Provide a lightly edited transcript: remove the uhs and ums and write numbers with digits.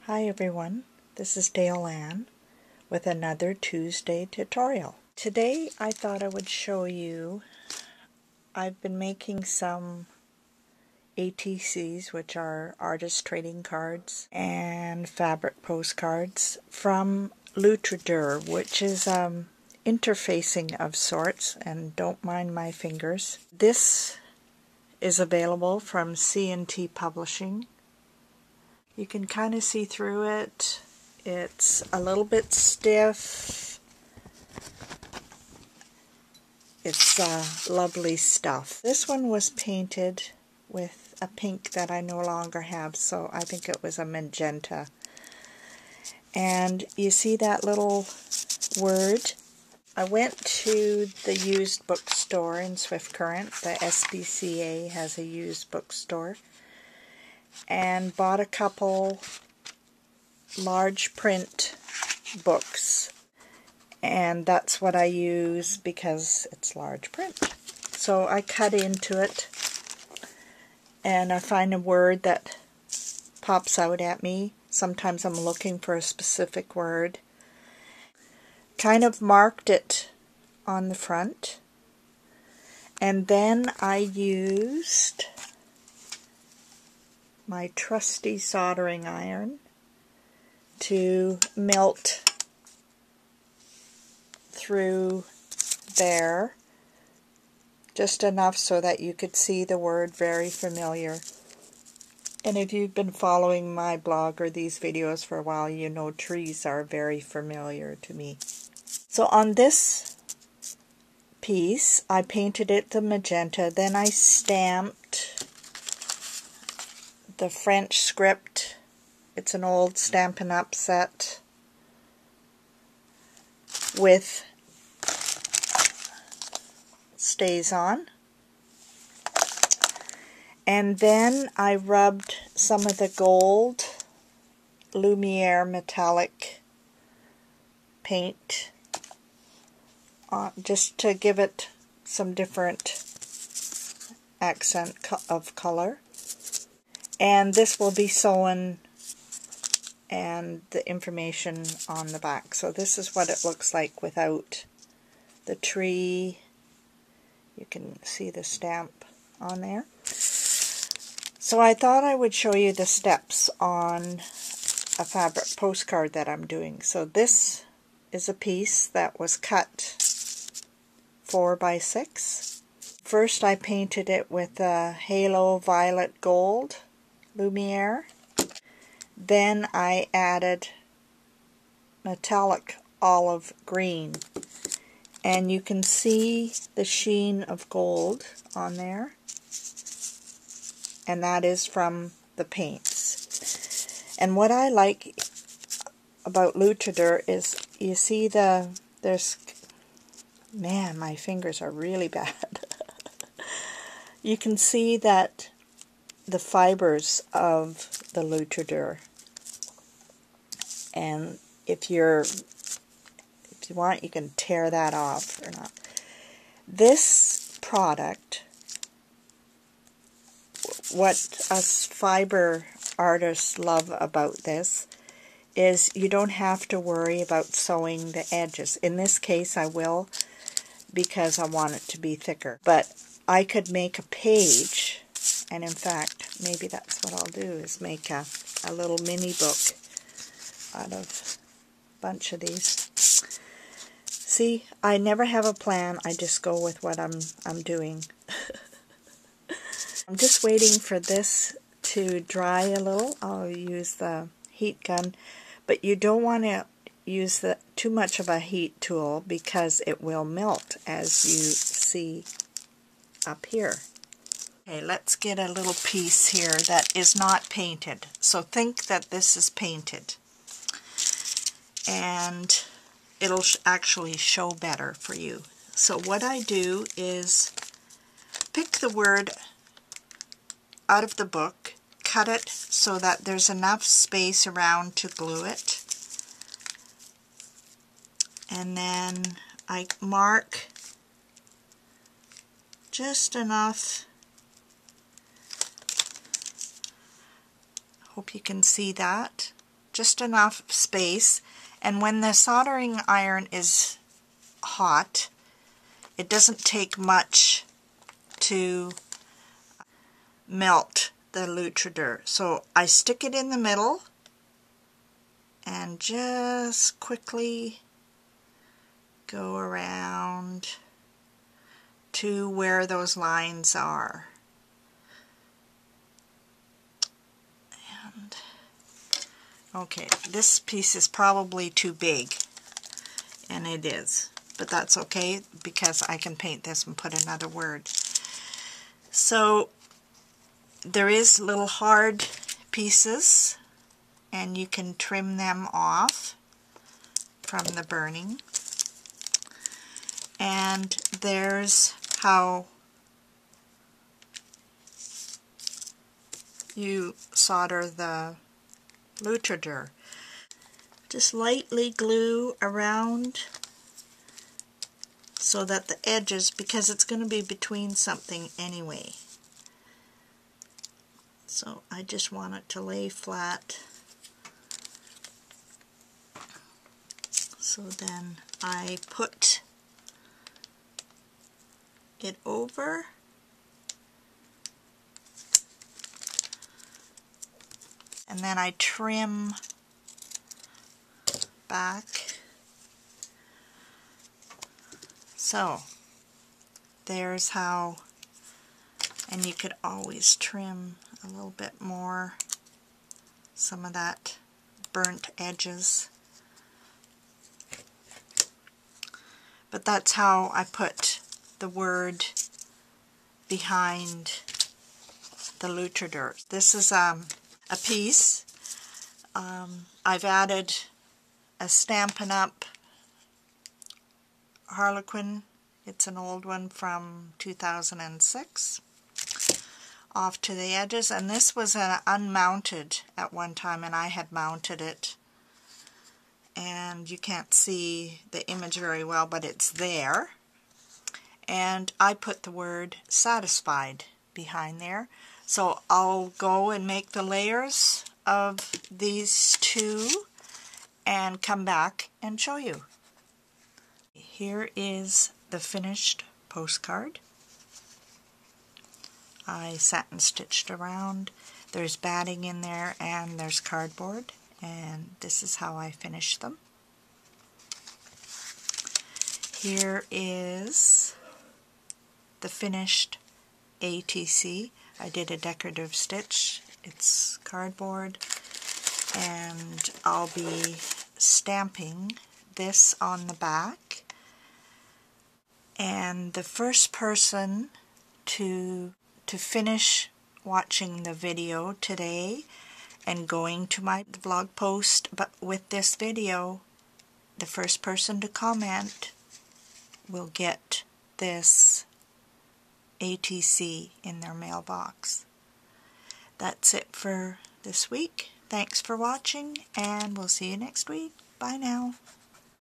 Hi everyone, this is Dale Ann with another Tuesday tutorial. Today I thought I would show you, I've been making some ATCs, which are artist trading cards, and fabric postcards from Lutradur, which is interfacing of sorts, and don't mind my fingers. This is available from C&T Publishing. You can kind of see through it. It's a little bit stiff. It's lovely stuff. This one was painted with a pink that I no longer have, so I think it was a magenta. And you see that little word? I went to the used bookstore in Swift Current. The SPCA has a used bookstore. And bought a couple large print books, and that's what I use because it's large print. So I cut into it and I find a word that pops out at me. Sometimes I'm looking for a specific word. Kind of marked it on the front, and then I used my trusty soldering iron to melt through there, just enough so that you could see the word very familiar. And if you've been following my blog or these videos for a while, you know trees are very familiar to me. So on this piece, I painted it the magenta, then I stamped the French script. It's an old Stampin' Up! Set with stays on. And then I rubbed some of the gold Lumiere metallic paint on, just to give it some different accent of color. And this will be sewn and the information on the back. So this is what it looks like without the tree. You can see the stamp on there. So I thought I would show you the steps on a fabric postcard that I'm doing. So this is a piece that was cut 4 by 6. First I painted it with a halo violet gold Lumiere. Then I added metallic olive green, and you can see the sheen of gold on there, and that is from the paints. And what I like about Lutradur is, you see man, my fingers are really bad. You can see that the fibers of the Lutradur, and if you want, you can tear that off or not. This product, what us fiber artists love about this is you don't have to worry about sewing the edges. In this case I will, because I want it to be thicker. But I could make a page, and in fact maybe that's what I'll do, is make a little mini book out of a bunch of these. See, I never have a plan, I just go with what I'm doing. I'm just waiting for this to dry a little. I'll use the heat gun, but you don't want to use too much of a heat tool because it will melt, as you see up here. Okay, let's get a little piece here that is not painted. So think that this is painted, and it'll actually show better for you. So what I do is pick the word out of the book, cut it so that there's enough space around to glue it, and then I mark just enough. Hope you can see that. just enough space, and when the soldering iron is hot, it doesn't take much to melt the Lutradur. So I stick it in the middle and just quickly go around to where those lines are. And okay, this piece is probably too big, and it is, but that's okay because I can paint this and put another word. So there is little hard pieces, and you can trim them off from the burning. And there's how you solder the Lutradur. Just lightly glue around so that the edges, because it's going to be between something anyway. So I just want it to lay flat. So then I put it over, and then I trim back. So there's how, and you could always trim a little bit more, some of that burnt edges. But that's how I put the word behind the Lutradur. This is a piece. I've added a Stampin' Up! Harlequin. It's an old one from 2006. Off to the edges, and this was unmounted at one time, and I had mounted it. And you can't see the image very well, but it's there. And I put the word satisfied behind there. So I'll go and make the layers of these two and come back and show you. Here is the finished postcard. I satin stitched around. There's batting in there and there's cardboard, and this is how I finished them. Here is the finished ATC. I did a decorative stitch. It's cardboard, and I'll be stamping this on the back. And the first person to finish watching the video today and going to my blog post but with this video, the first person to comment will get this ATC in their mailbox. That's it for this week. Thanks for watching, and we'll see you next week. Bye now.